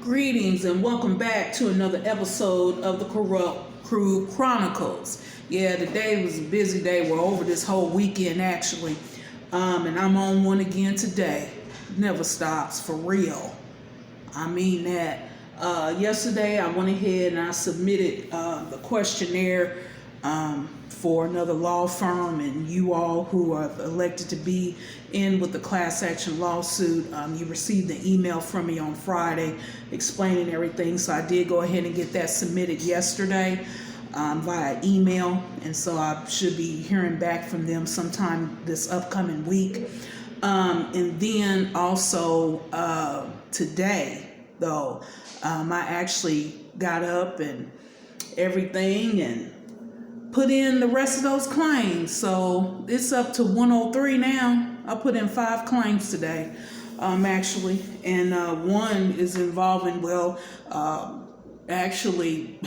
Greetings and welcome back to another episode of the Chronicles. Yeah, today was a busy day. We're over this whole weekend actually. And I'm on one again today. Never stops, for real. I mean that. Yesterday I went ahead and I submitted the questionnaire for another law firm, and you all who are elected to be in with the class action lawsuit, you received an email from me on Friday explaining everything. So I did go ahead and get that submitted yesterday via email, and so I should be hearing back from them sometime this upcoming week. And then also today though, I actually got up and everything and put in the rest of those claims. So it's up to 103 now. I put in 5 claims today, actually. And one is involving, actually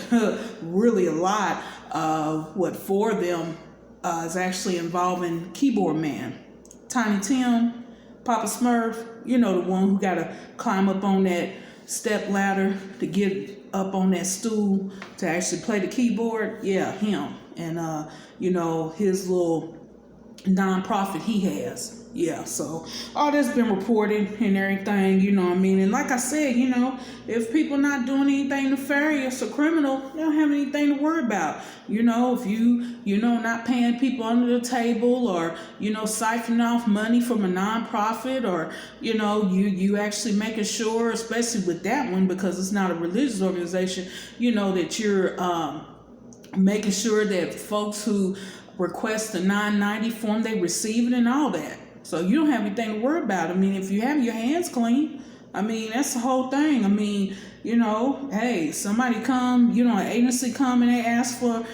really a lot. 4 of them is actually involving Keyboard Man, Tiny Tim, Papa Smurf, you know, the one who got to climb up on that step ladder to get up on that stool to actually play the keyboard. Yeah, him. And his little nonprofit he has. Yeah, so all that's been reported and everything, you know what I mean? And like I said, if people not doing anything nefarious or criminal, they don't have anything to worry about. If you not paying people under the table, or, siphoning off money from a nonprofit, or, you actually making sure, especially with that one, because it's not a religious organization, that you're making sure that folks who request the 990 form, they receive it and all that. So you don't have anything to worry about. I mean, if you have your hands clean, I mean, that's the whole thing. I mean, hey, somebody come, an agency come and they ask for,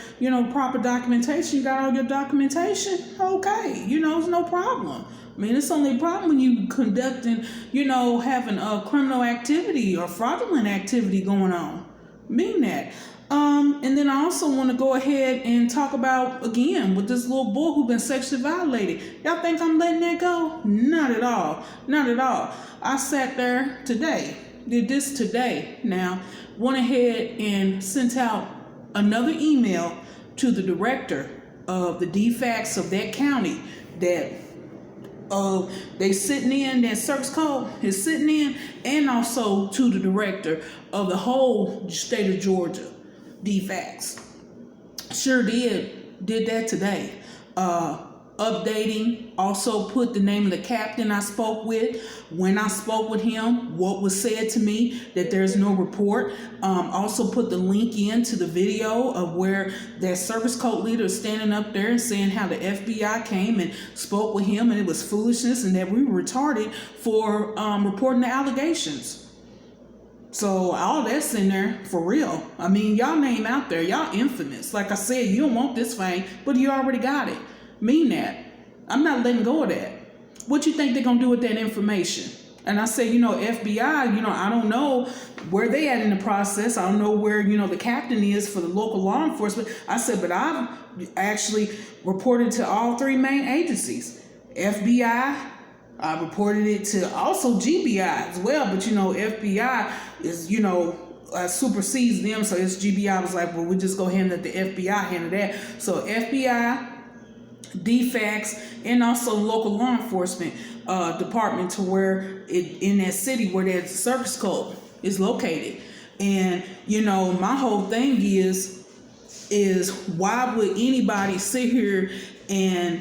proper documentation. You got all your documentation? Okay, it's no problem. I mean, it's only a problem when you conducting, having a criminal activity or fraudulent activity going on. I mean that. And then I also want to go ahead and talk about, again, with this little boy who been sexually violated. Y'all think I'm letting that go? Not at all. Not at all. I sat there today, did this today. Now, went ahead and sent out another email to the director of the DFACS of that county that they sitting in, that service code is sitting in, and also to the director of the whole state of Georgia. DFACS. Sure did that today. Updating, also put the name of the captain I spoke with, when I spoke with him, what was said to me, that there's no report. Also put the link into the video of where that service code leader is standing up there and saying how the FBI came and spoke with him and it was foolishness and that we were retarded for reporting the allegations. So all that's in there for real. I mean, y'all name out there, y'all infamous. Like I said, you don't want this fame, but you already got it. Mean that. I'm not letting go of that. What you think they're gonna do with that information? And I say, FBI, I don't know where they at in the process. I don't know where, the captain is for the local law enforcement. I said, but I've actually reported to all 3 main agencies. FBI, I reported it to also GBI as well, but FBI is, supersedes them, so it's GBI was like, well, we'll just go ahead and let the FBI handle that. So FBI, DFACS, and also local law enforcement department to where in that city where that service code is located. And, my whole thing is why would anybody sit here and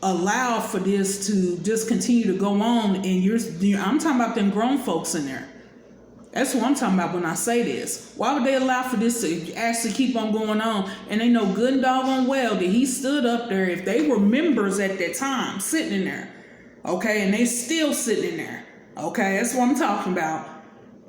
allow for this to just continue to go on? And I'm talking about them grown folks in there. That's what I'm talking about when I say this. Why would they allow for this to actually keep on going on? And they know good and doggone well that he stood up there, if they were members at that time, sitting in there. Okay, and they still sitting in there. Okay, that's what I'm talking about.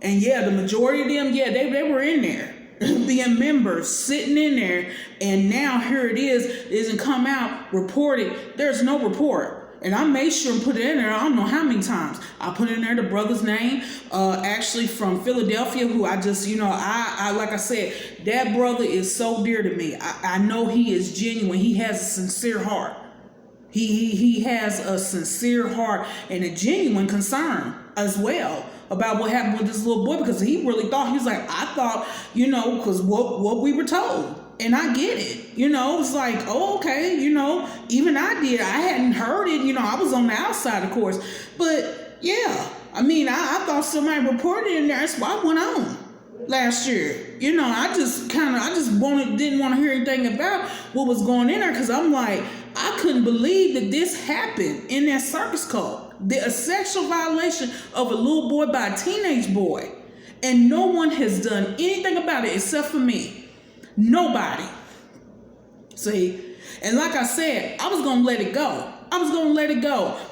And yeah, the majority of them, yeah, they were in there. Being members, sitting in there, and now here it isn't come out, reported. There's no report. And I made sure and put it in there. I don't know how many times. I put in there the brother's name, actually from Philadelphia, who I just, I like I said, that brother is so dear to me. I know he is genuine. He has a sincere heart. He has a sincere heart and a genuine concern as well about what happened with this little boy, because he really thought, he was like, I thought, because what we were told. And I get it, it was like, oh, okay, even I did. I hadn't heard it, I was on the outside, of course. But yeah, I thought somebody reported it in there. That's why I went on last year. I didn't want to hear anything about what was going in there, because I'm like, I couldn't believe that this happened in that circus cult. A sexual violation of a little boy by a teenage boy. And no one has done anything about it except for me. Nobody. See? And like I said, I was going to let it go.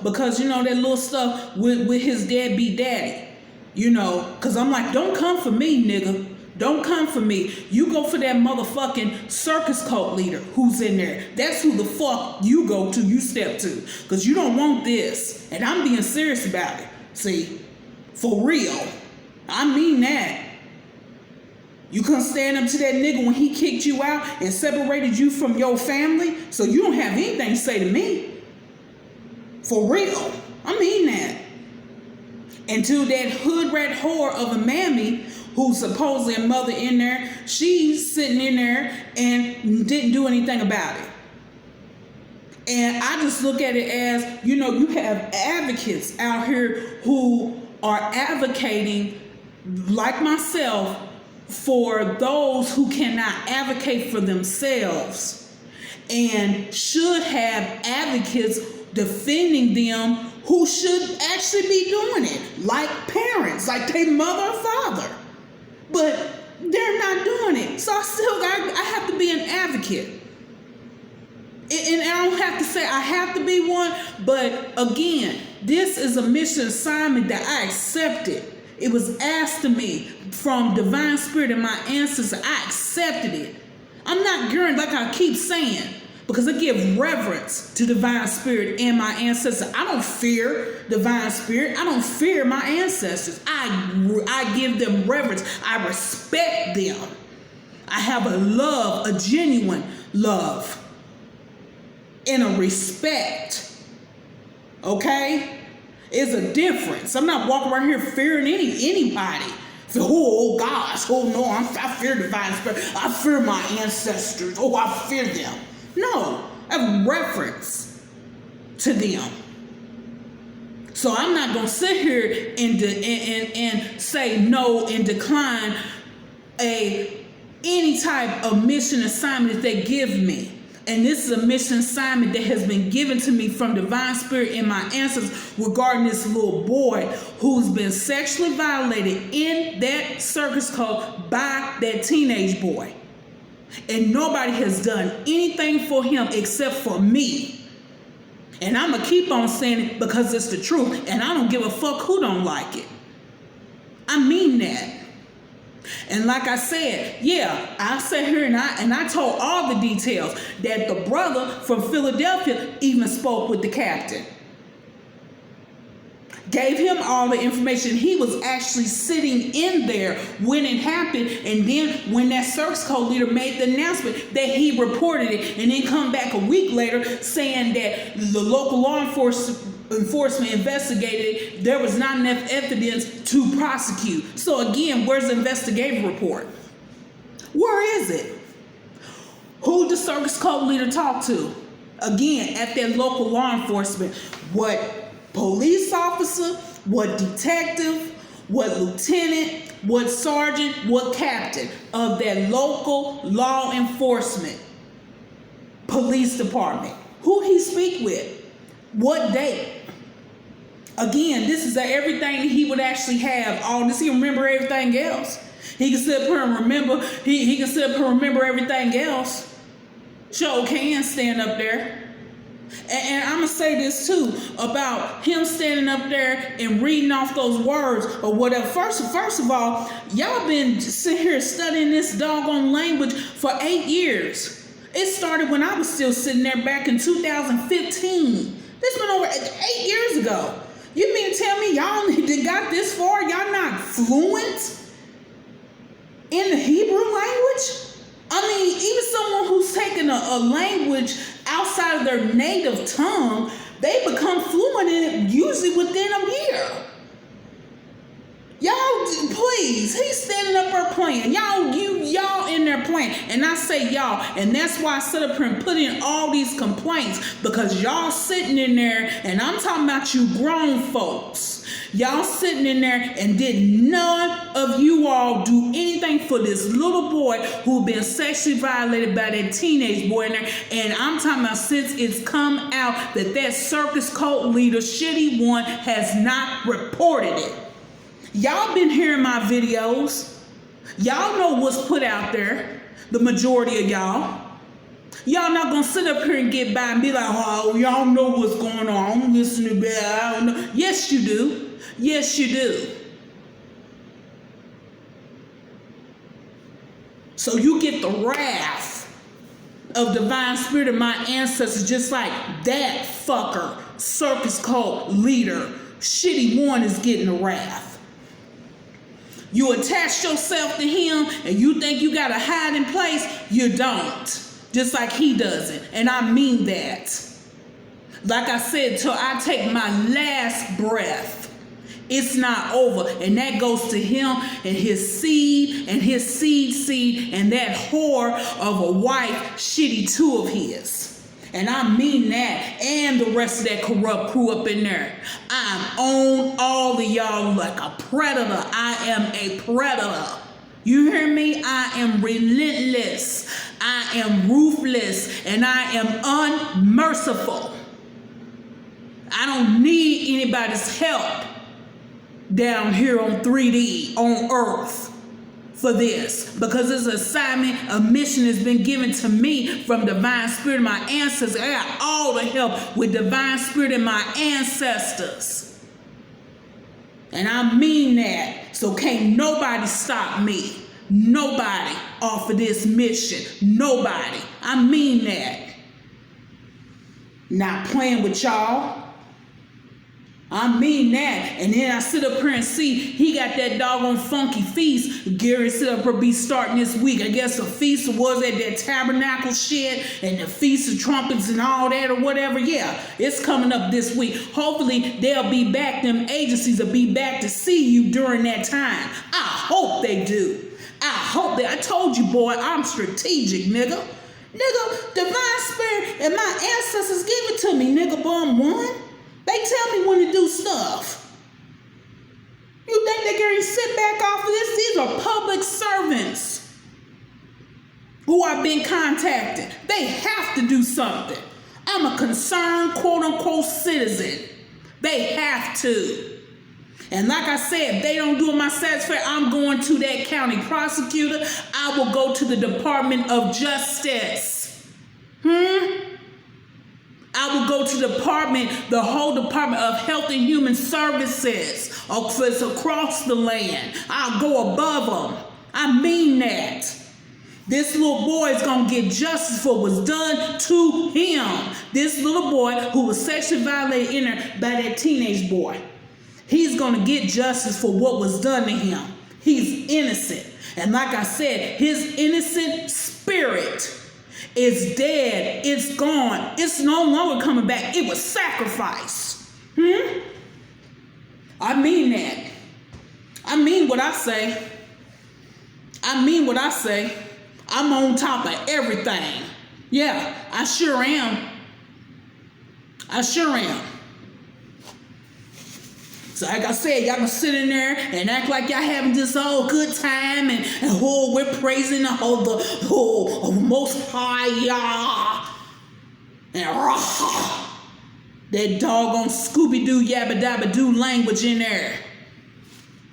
Because, that little stuff with his deadbeat daddy. Because I'm like, don't come for me, nigga. Don't come for me. You go for that motherfucking circus cult leader who's in there. That's who the fuck you go to, you step to. Because you don't want this. And I'm being serious about it. See? For real. I mean that. You couldn't stand up to that nigga when he kicked you out and separated you from your family, so you don't have anything to say to me. For real. I mean that. And to that hood rat whore of a mammy who's supposedly a mother in there, she's sitting in there and didn't do anything about it. And I just look at it as, you have advocates out here who are advocating, like myself, for those who cannot advocate for themselves, and should have advocates defending them who should actually be doing it, like parents, like their mother or father. But they're not doing it. So I have to be an advocate. And I don't have to say I have to be one, but again, this is a mission assignment that I accepted. It was asked of me from divine spirit and my ancestors. I accepted it. I'm not yearning, like I keep saying, because I give reverence to divine spirit and my ancestors. I don't fear divine spirit. I don't fear my ancestors. I give them reverence. I respect them. I have a love, a genuine love, and a respect. Okay? It's a difference. I'm not walking around here fearing anybody. So, oh gosh, oh no, I fear divine spirit. I fear my ancestors. Oh, I fear them. No, I have reverence to them. So I'm not gonna sit here and say no and decline any type of mission assignment that they give me. And this is a mission assignment that has been given to me from divine spirit and my ancestors regarding this little boy who's been sexually violated in that circus cult by that teenage boy. And nobody has done anything for him except for me. And I'm going to keep on saying it because it's the truth. And I don't give a fuck who don't like it. I mean that. And like I said, yeah, I sat here and I told all the details that the brother from Philadelphia even spoke with the captain. Gave him all the information. He was actually sitting in there when it happened. And then when that circus cult leader made the announcement that he reported it, and then come back a week later saying that the local law enforcement investigated, there was not enough evidence to prosecute. So again, where's the investigative report? Where is it? Who the circus cult leader talked to? Again, at that local law enforcement. What police officer, what detective, what lieutenant, what sergeant, what captain of that local law enforcement police department? Who he speak with? What date? Again, this is everything he would actually have. All this, he remember everything else. He can sit up here and remember. He can sit up here and remember everything else. Sure can stand up there. And I'm going to say this too about him standing up there and reading off those words or whatever. First of all, y'all been sitting here studying this doggone language for 8 years. It started when I was still sitting there back in 2015. This been over 8 years ago. You mean to tell me y'all got this far? Y'all not fluent in the Hebrew language? I mean, even someone who's taken a language outside of their native tongue, they become fluent in it usually within a year. Y'all, please, he's standing up there playing. Y'all in there playing. And I say y'all, and that's why I sit up here and put in all these complaints, because y'all sitting in there, and I'm talking about you grown folks. Y'all sitting in there and did none of you all do anything for this little boy who been sexually violated by that teenage boy in there. And I'm talking about since it's come out that circus cult leader, Shitty One, has not reported it. Y'all been hearing my videos. Y'all know what's put out there. The majority of y'all. Y'all not gonna sit up here and get by and be like, oh, y'all know what's going on. Listen to that. I don't know. Yes, you do. Yes, you do. So you get the wrath of divine spirit of my ancestors, just like that fucker, circus cult leader, Shitty One, is getting the wrath. You attach yourself to him and you think you got a hiding place. You don't. Just like he doesn't. And I mean that. Like I said, till I take my last breath, it's not over. And that goes to him and his seed and his seed and that whore of a wife, Shitty Two of his. And I mean that, and the rest of that corrupt crew up in there. I'm on all of y'all like a predator. I am a predator. You hear me? I am relentless. I am ruthless. And I am unmerciful. I don't need anybody's help down here on 3D, on Earth, for this, because this assignment, a mission has been given to me from divine spirit of my ancestors. I got all the help with divine spirit in my ancestors. And I mean that. So can't nobody stop me. Nobody off of this mission. Nobody. I mean that. Not playing with y'all. I mean that. And then I sit up here and see he got that doggone funky feast. Gary sit up here be starting this week. I guess the feast was at that tabernacle shit and the feast of trumpets and all that or whatever. Yeah, it's coming up this week. Hopefully they'll be back. Them agencies will be back to see you during that time. I hope they do. I hope that. I told you, boy, I'm strategic, nigga. Nigga, divine spirit and my ancestors give it to me, nigga. Bum one. They tell me when to do stuff. You think they can sit back off of this? These are public servants who are being contacted. They have to do something. I'm a concerned, quote-unquote, citizen. They have to. And like I said, if they don't do it my satisfaction, I'm going to that county prosecutor. I will go to the Department of Justice. I will go to the whole Department of Health and Human Services across the land. I'll go above them. I mean that. This little boy is going to get justice for what was done to him. This little boy who was sexually violated in there by that teenage boy. He's going to get justice for what was done to him. He's innocent. And like I said, his innocent spirit is dead. It's gone. It's no longer coming back. It was sacrificed. I mean that. I mean what I say. I mean what I say. I'm on top of everything. Yeah, I sure am. I sure am. So like I said, y'all can sit in there and act like y'all having this whole good time and we're praising the Most High Yah. And that doggone Scooby-Doo yabba-dabba-doo language in there.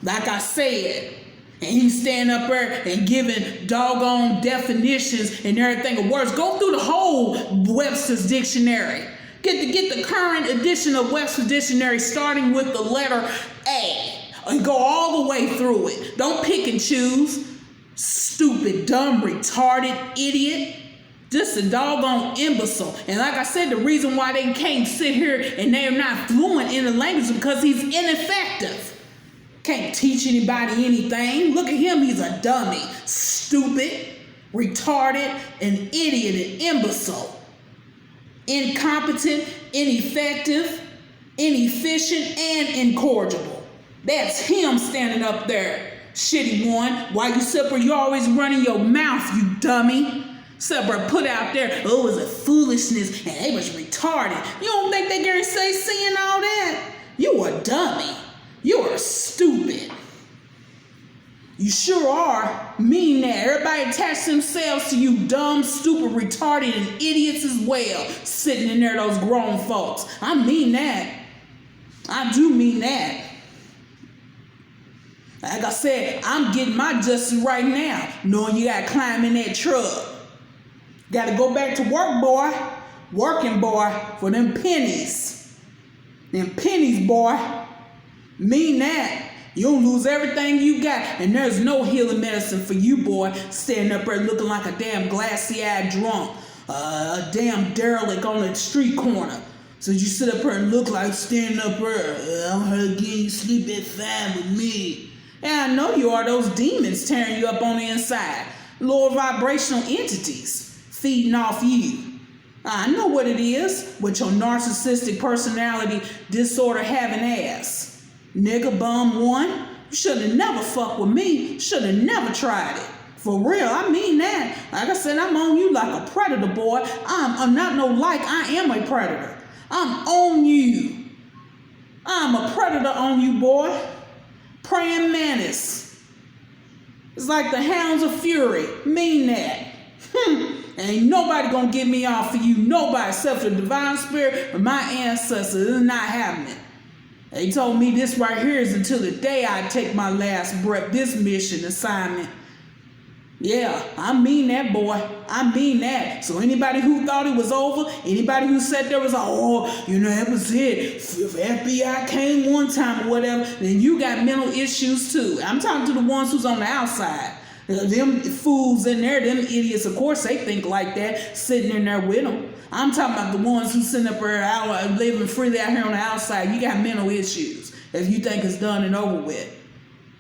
Like I said. And he's standing up there and giving doggone definitions and everything of words. Go through the whole Webster's Dictionary. Get the current edition of Webster's Dictionary starting with the letter A. And go all the way through it. Don't pick and choose. Stupid, dumb, retarded, idiot. Just a doggone imbecile. And like I said, the reason why they can't sit here and they're not fluent in the language is because he's ineffective. Can't teach anybody anything. Look at him, he's a dummy. Stupid, retarded, an idiot, an imbecile. Incompetent, ineffective, inefficient, and incorrigible. That's him standing up there. Shitty one. Why you separate? You always running your mouth, you dummy. Separate put out there, oh, it was a foolishness and they was retarded. You don't think they gonna say seeing all that? You a dummy. You are stupid. You sure are. Mean that. Everybody attach themselves to you dumb, stupid, retarded, and idiots as well. Sitting in there, those grown folks. I mean that. I do mean that. Like I said, I'm getting my justice right now, knowing you gotta climb in that truck. Gotta go back to work, boy. Working, boy, for them pennies. Them pennies, boy. Mean that. You'll lose everything you got, and there's no healing medicine for you, boy, standing up there looking like a damn glassy-eyed drunk, a damn derelict on the street corner. So you sit up here and look like standing up there, I'm her again, you sleep at 5 with me. Yeah, I know you are those demons tearing you up on the inside. Lower vibrational entities feeding off you. I know what it is with your narcissistic personality disorder having ass. Nigga bum one, you should have never fucked with me. Should have never tried it. For real, I mean that. Like I said, I'm on you like a predator, boy. I'm not no like, I am a predator. I'm on you. I'm a predator on you, boy. Praying mantis. It's like the hounds of fury. Mean that. Ain't nobody gonna get me off of you. Nobody except for the divine spirit or my ancestors. It's not happening. They told me this right here is until the day I take my last breath. This mission assignment. Yeah, I mean that, boy. I mean that. So anybody who thought it was over, anybody who said there was, that was it. If FBI came one time or whatever, then you got mental issues too. I'm talking to the ones who's on the outside. Them fools in there, them idiots, of course they think like that, sitting in there with them. I'm talking about the ones who sitting up there out, living freely out here on the outside. You got mental issues if you think it's done and over with.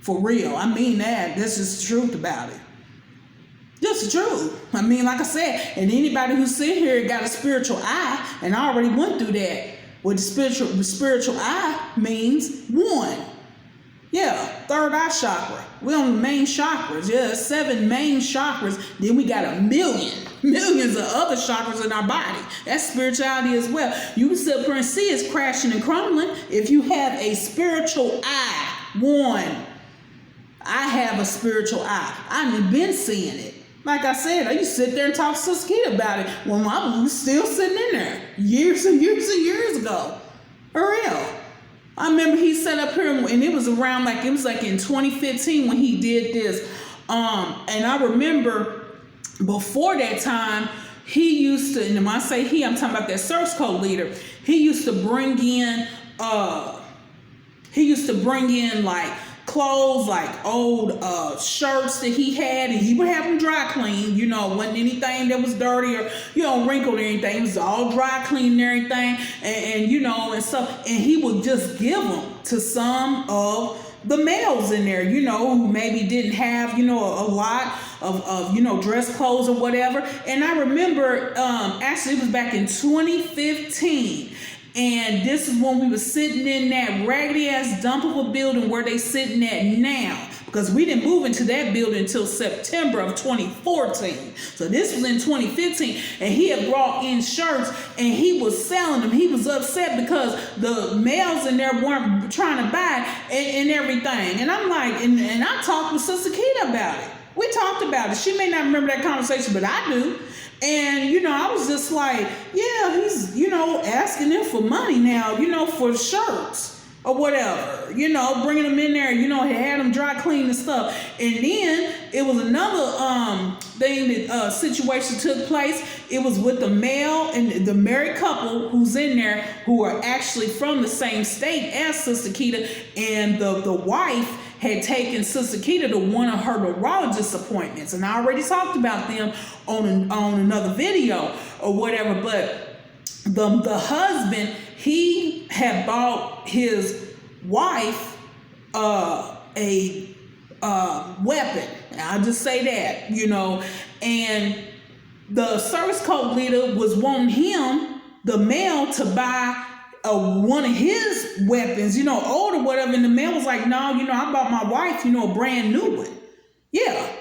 For real, I mean that. This is the truth about it. Just the truth. I mean, like I said, and anybody who sit here got a spiritual eye, and I already went through that. What the spiritual eye means one. Yeah, third eye chakra. We're on the main chakras. Yeah, 7 main chakras. Then we got millions of other chakras in our body. That's spirituality as well. You can sit up here and see it's crashing and crumbling if you have a spiritual eye. One. I have a spiritual eye. I've been seeing it. Like I said, I used to sit there and talk to Sister Kita about it when I was still sitting in there years and years and years ago. For real. I remember he sat up here and it was around it was like in 2015 when he did this. And I remember before that time, he used to, and when I say he, I'm talking about that service code leader. He used to bring in like clothes, like old shirts that he had, and he would have them dry clean. Wasn't anything that was dirty or wrinkled or anything. It was all dry clean and everything, and stuff. And he would just give them to some of the males in there, who maybe didn't have a lot of dress clothes or whatever. And I remember actually it was back in 2015. And this is when we were sitting in that raggedy ass dump of a building where they sitting at now. Because we didn't move into that building until September of 2014. So this was in 2015. And he had brought in shirts and he was selling them. He was upset because the males in there weren't trying to buy and everything. And I'm like, and I talked with Sister Kita about it. We talked about it. She may not remember that conversation, but I do. And, I was just like, yeah, he's, asking them for money now, for shirts or whatever, bringing them in there, he had them dry clean and stuff. And then it was another thing that situation took place. It was with the male and the married couple who's in there who are actually from the same state as Sister Kita, and the wife had taken Sister Kita to one of her neurologist appointments. And I already talked about them on another video or whatever. But the husband, he had bought his wife a weapon. I'll just say that, And the service code leader was wanting him, the male, to buy one of his weapons, old or whatever. And the man was like, no, I bought my wife, a brand new one. Yeah.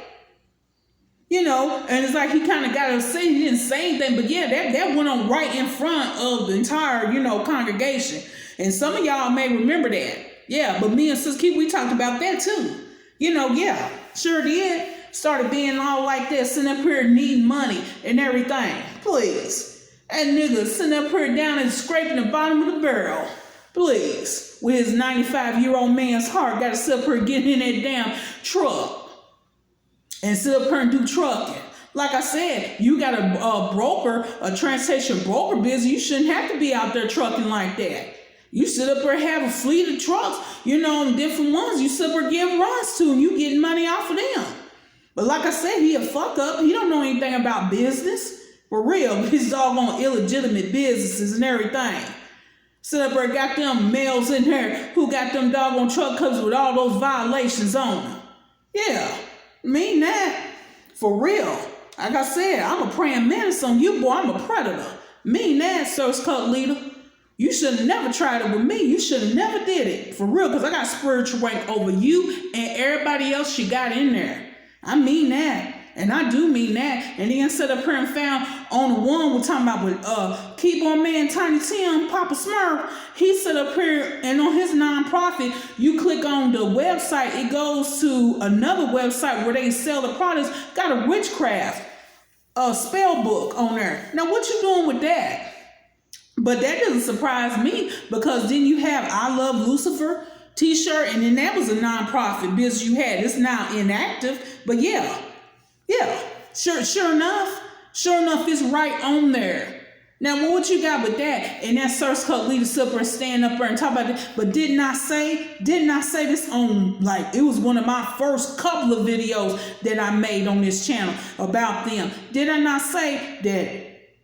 And it's like he kind of got upset. He didn't say anything, but yeah, that went on right in front of the entire, congregation. And some of y'all may remember that. Yeah, but me and Sis Keith, we talked about that too. Yeah, sure did. Started being all like that, sitting up here needing money and everything. Please. That nigga sitting up here down and scraping the bottom of the barrel. Please. With his 95-year-old man's heart, got to sit up here getting in that damn truck. And sit up here and do trucking. Like I said, you got a broker, a transportation broker business. You shouldn't have to be out there trucking like that. You sit up there and have a fleet of trucks, different ones. You sit up there give runs to, and you getting money off of them. But like I said, he a fuck up. He don't know anything about business. For real, his doggone illegitimate businesses and everything. Sit up there, got them males in there who got them doggone truck covers with all those violations on them. Yeah. Mean that. For real. Like I said, I'm a praying mantis on you, boy. I'm a predator. Mean that, Source Cult leader. You should have never tried it with me. You should have never did it. For real, because I got spiritual rank over you and everybody else you got in there. I mean that. And I do mean that. And then set up here and found on the one we're talking about with Keyboard Man Tiny Tim, Papa Smurf. He set up here and on his nonprofit, you click on the website, it goes to another website where they sell the products. Got a witchcraft spell book on there. Now what you doing with that? But that doesn't surprise me, because then you have I Love Lucifer t-shirt, and then that was a nonprofit business you had. It's now inactive, but yeah, sure enough, it's right on there. Now, what you got with that? And that Source Cult leader sit up and stand up there and talk about it. But didn't I say this on, like, it was one of my first couple of videos that I made on this channel about them. Did I not say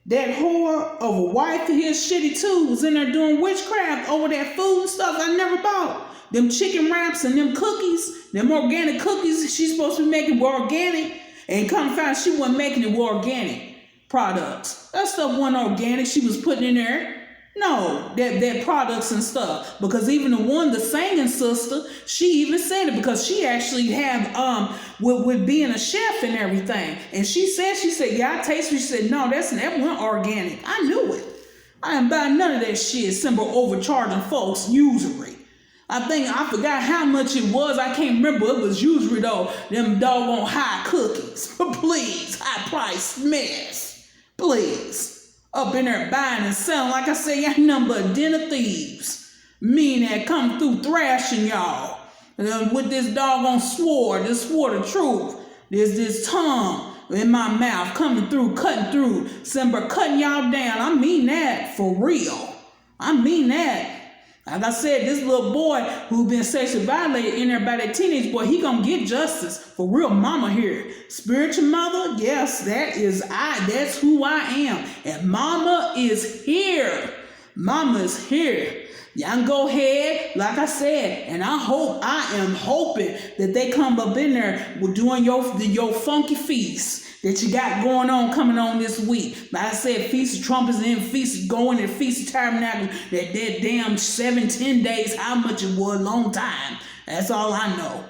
that whore of a wife of his shitty too was in there doing witchcraft over that food and stuff I never bought? Them chicken wraps and them cookies, them organic cookies she's supposed to be making were organic. And come find she wasn't making it with organic products. That stuff wasn't organic. She was putting in there, no, that products and stuff. Because even the singing sister, she even said it, because she actually have with being a chef and everything. And she said, yeah, I tasted it. She said, no, that wasn't organic. I knew it. I ain't buying none of that shit. Simple overcharging folks usury. I forgot how much it was. I can't remember. It was usually though them doggone high cookies. Please, high price mess. Please. Up in there buying and selling. Like I say, y'all nothing but a den of thieves. Me that come through thrashing y'all. With this doggone sword, this sword of truth. There's this tongue in my mouth coming through, cutting through. Simba cutting y'all down. I mean that for real. I mean that. Like I said, this little boy who been sexually violated in there by that teenage boy, he gonna get justice for real. Mama here, spiritual mother, yes, that's who I am, and mama is here. Mama is here. Y'all can go ahead, like I said, and I am hoping that they come up in there with doing your funky feast that you got going on coming on this week. Like I said, Feast of Trumpets and then Feast of Going and Feast of Tabernacle, that damn 7-10 days, how much it was, long time. That's all I know.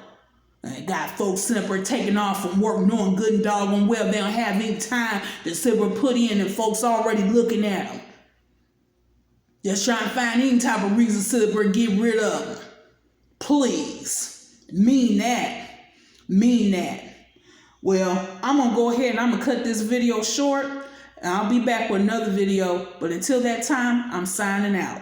I got folks sitting up there taking off from work knowing good and doggone well they don't have any time to sit there put in, and folks already looking at them. Just trying to find any type of reason to sit up there and get rid of them. Please. Mean that. Well, I'm going to go ahead and I'm going to cut this video short. And I'll be back with another video. But until that time, I'm signing out.